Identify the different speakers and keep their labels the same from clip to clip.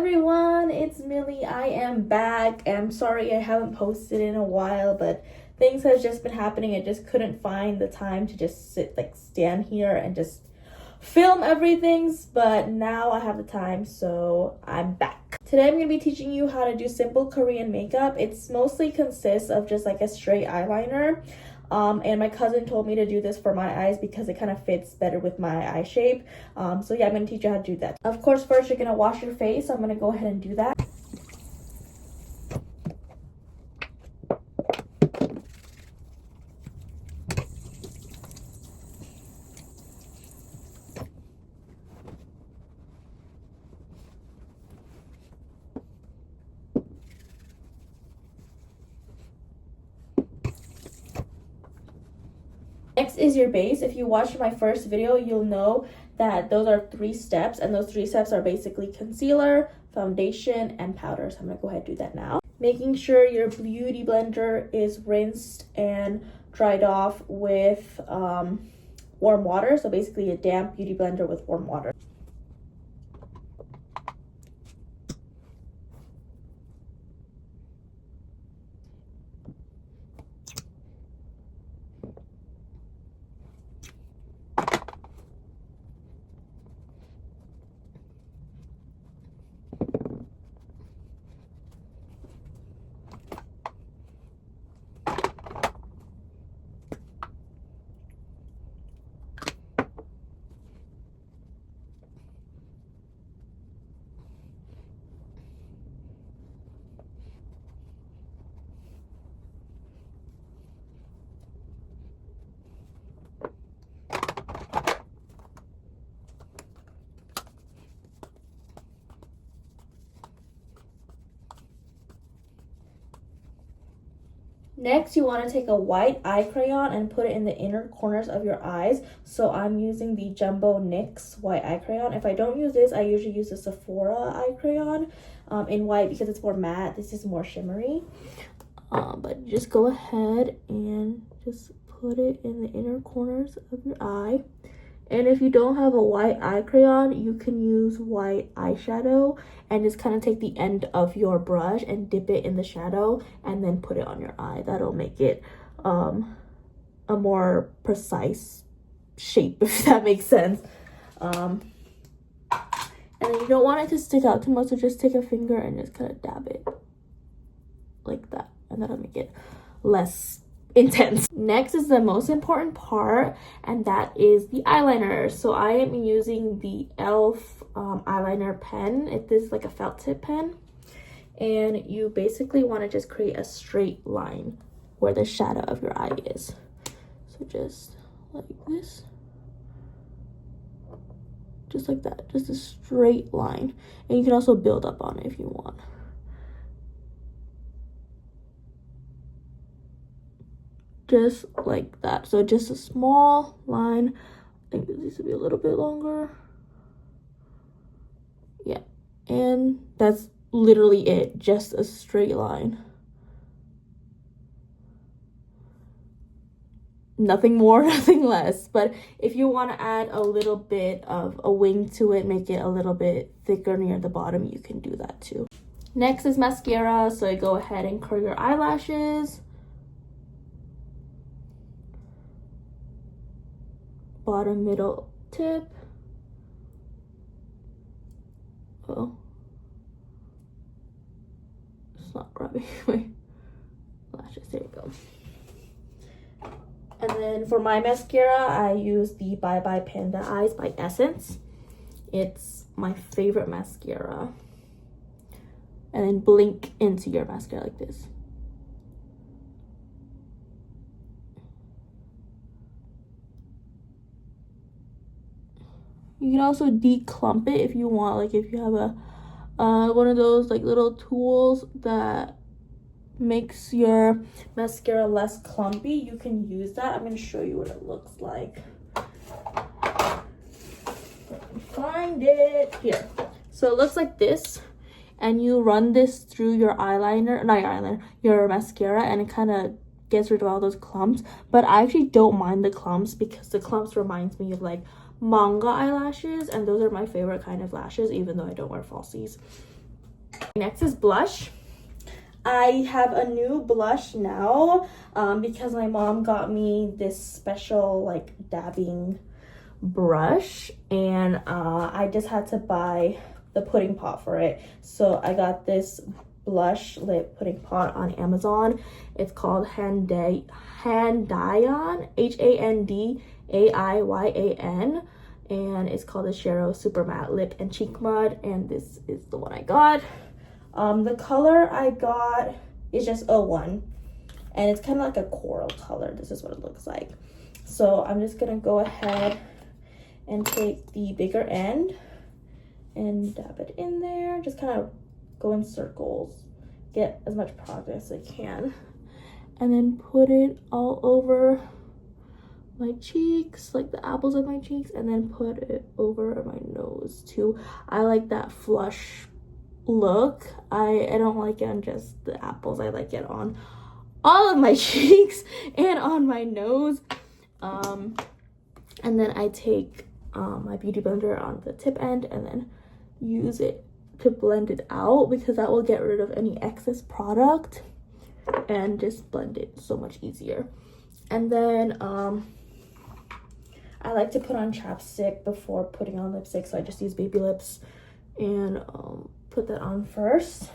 Speaker 1: everyone, it's Millie. I am back. I'm sorry I haven't posted in a while, but things have just been happening. I just couldn't find the time to just stand here and just film everything, but now I have the time, so I'm back. Today I'm going to be teaching you how to do simple Korean makeup. It's mostly consists of just like a straight eyeliner. And my cousin told me to do this for my eyes because it kind of fits better with my eye shape. So yeah, I'm going to teach you how to do that. Of course, first you're going to wash your face. So I'm going to go ahead and do that. Next is your base. If you watched my first video, you'll know that those are 3 steps, and those 3 steps are basically concealer, foundation, and powder. So I'm gonna go ahead and do that now. Making sure your beauty blender is rinsed and dried off with warm water. So basically a damp beauty blender with warm water. Next, you want to take a white eye crayon and put it in the inner corners of your eyes. So I'm using the Jumbo NYX white eye crayon. If I don't use this, I usually use the Sephora eye crayon in white because it's more matte. This is more shimmery. But just go ahead and just put it in the inner corners of your eye. And if you don't have a white eye crayon, you can use white eyeshadow and just kind of take the end of your brush and dip it in the shadow and then put it on your eye. That'll make it a more precise shape, if that makes sense. And then you don't want it to stick out too much, so just take a finger and just kind of dab it like that, and that'll make it less intense. Next is the most important part, and that is the eyeliner. So I am using the e.l.f. eyeliner pen. It is like a felt tip pen, and you basically want to just create a straight line where the shadow of your eye is. So just like this, just like that, just a straight line. And you can also build up on it if you want. Just like that. So just a small line. I think this needs to be a little bit longer. Yeah, and that's literally it, just a straight line. Nothing more, nothing less. But if you want to add a little bit of a wing to it, make it a little bit thicker near the bottom, you can do that too. Next is mascara. So go ahead and curl your eyelashes. Bottom, middle, tip. Oh, it's not grabbing my lashes. There you go. And then for my mascara, I use the Bye Bye Panda Eyes by Essence. It's my favorite mascara. And then blink into your mascara like this. You can also declump it if you want, like if you have a one of those like little tools that makes your mascara less clumpy, you can use that. I'm going to show you what it looks like. Find it here. So it looks like this, and you run this through your eyeliner, not your eyeliner, your mascara, and it kind of gets rid of all those clumps. But I actually don't mind the clumps because the clumps reminds me of like manga eyelashes, and those are my favorite kind of lashes, even though I don't wear falsies. Next is blush. I have a new blush now because my mom got me this special like dabbing brush, and I just had to buy the pudding pot for it. So I got this blush lip pudding pot on Amazon. It's called Handaiyan, Handaiyan, and it's called the Shero Super Matte Lip and Cheek Mud, and this is the one I got. The color I got is just 01, and it's kind of like a coral color. This is what it looks like. So I'm just gonna go ahead and take the bigger end and dab it in there. Just kind of go in circles, get as much product as I can, and then put it all over my cheeks, like the apples of my cheeks, and then put it over my nose too. I like that flush look. I don't like it on just the apples. I like it on all of my cheeks and on my nose. And then I take my beauty blender on the tip end and then use it to blend it out, because that will get rid of any excess product and just blend it so much easier. And then I like to put on chapstick before putting on lipstick, so I just use Baby Lips and put that on first,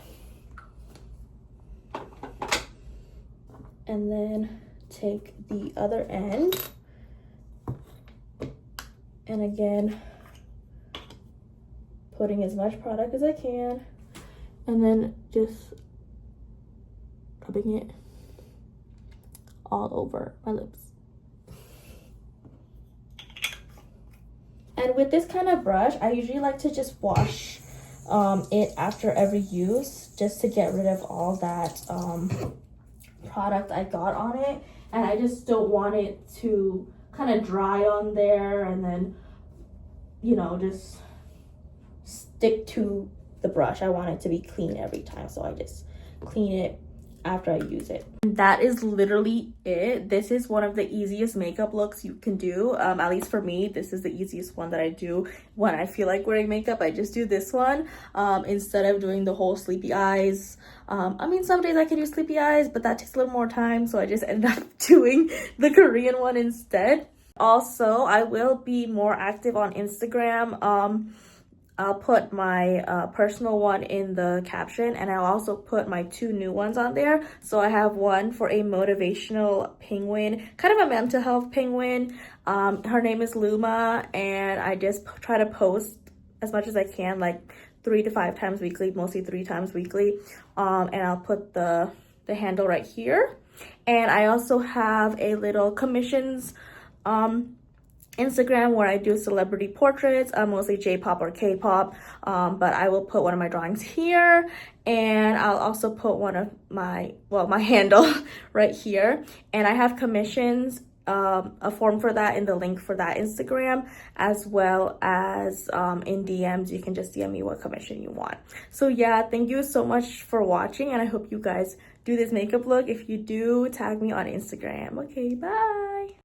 Speaker 1: and then take the other end, and again putting as much product as I can, and then just rubbing it all over my lips. And with this kind of brush, I usually like to just wash it after every use, just to get rid of all that product I got on it. And I just don't want it to kind of dry on there and then, you know, just stick to the brush. I want it to be clean every time, so I just clean it after I use it. That is literally it. This is one of the easiest makeup looks you can do. At least for me, this is the easiest one that I do when I feel like wearing makeup. I just do this one instead of doing the whole sleepy eyes. I mean, some days I can do sleepy eyes, but that takes a little more time, so I just end up doing the Korean one instead. Also, I will be more active on Instagram. I'll put my personal one in the caption, and I'll also put my 2 new ones on there. So I have one for a motivational penguin, kind of a mental health penguin. Her name is Luma, and I just try to post as much as I can, like 3 to 5 times weekly, mostly 3 times weekly. And I'll put the handle right here. And I also have a little commissions Instagram where I do celebrity portraits, mostly J-pop or K-pop, but I will put one of my drawings here, and I'll also put one of my handle right here. And I have commissions, a form for that in the link for that Instagram, as well as in DMs. You can just DM me what commission you want. So yeah, thank you so much for watching, and I hope you guys do this makeup look. If you do, tag me on Instagram. Okay, bye.